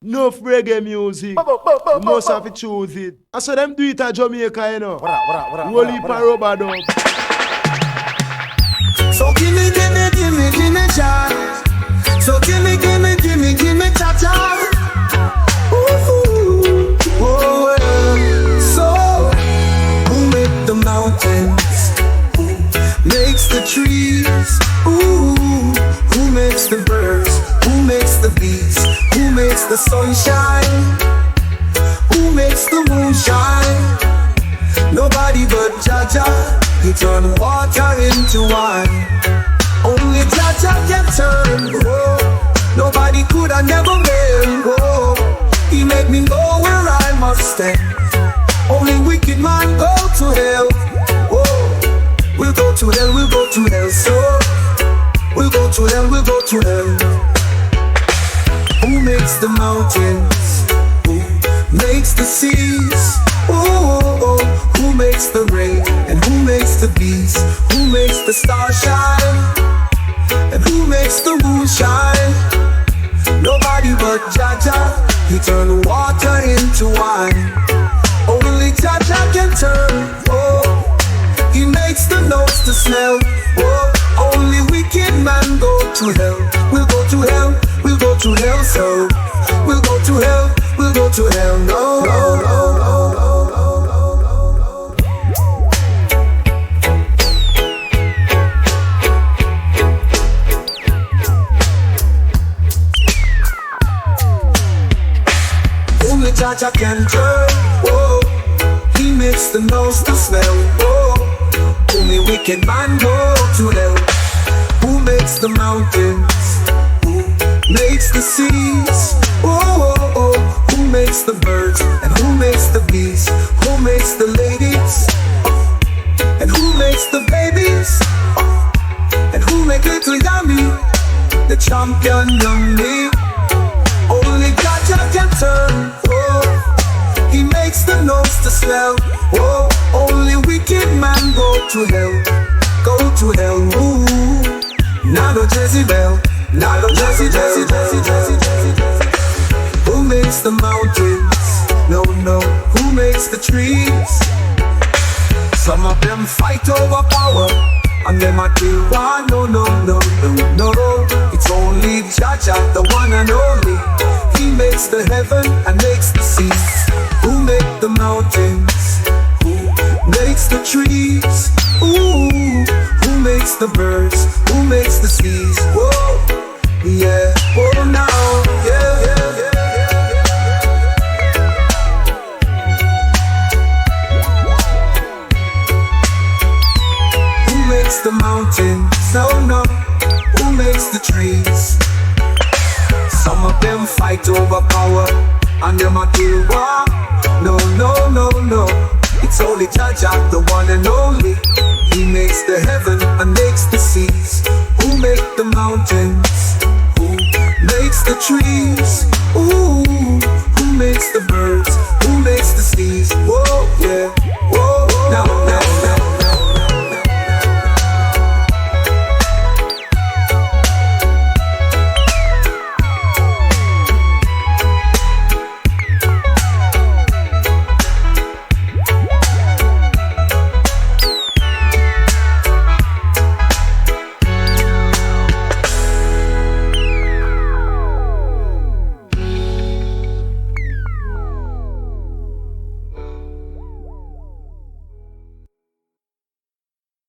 Enough reggae music. You must have to choose it. I saw them do it at Jamaica, you know. Holy Paroba dub. So give me Jah. So give me Jah. Ooh, oh, so who make the mountains? Who makes the trees? Ooh, who makes the birds? Who makes the bees? Who makes the sunshine? Who makes the moonshine? Nobody but Jah Jah. He turn water into wine. Only Jah Jah can turn. Oh, nobody could have never made. Oh, he made me know where I must stand. Only wicked man go to hell. Oh, we'll go to hell, we'll go to hell. So we'll go to hell, we'll go to hell. Who makes the mountains? Who makes the seas? Oh, who makes the rain? And who makes the bees? Who makes the stars shine? And who makes the moon shine? Nobody but Jah Jah. He turned water into wine. Only Jah Jah can turn. Oh, he makes the nose to smell. Oh, only wicked man go to hell. We'll go to hell. We'll go to hell. So we'll go to hell. We'll go to hell. No, no, no, no, no. Jah Jah can turn, oh, he makes the nose to smell, oh, only wicked man go to hell. Who makes the mountains? Who makes the seas? Oh, oh, oh, who makes the birds? And who makes the bees? Who makes the ladies? And who makes the babies? And who makes little Yummy, the champion Yummy? Only Jah Jah can turn. He makes the nose to smell. Oh, only wicked man go to hell. Go to hell. Ooh, now no Jezebel. Now no Jezebel. Who makes the mountains? No, no. Who makes the trees? Some of them fight over power, and them a kill one. No, no, no, no, no. It's only Jah Jah, the one and only. He makes the heaven and makes the seas. Who make the mountains? Who makes the trees? Ooh, who makes the birds? Who makes the seas? Whoa, yeah, oh now, yeah, yeah, yeah. Who makes the mountains? No, no. Who makes the trees? Some of them fight over power, and them a kill war. No, no, no, no. It's only Jah Jah, the one and only. He makes the heaven and makes the seas. Who make the mountains? Who makes the trees? Ooh, who makes the birds? Who makes the seas? Whoa, yeah, whoa, now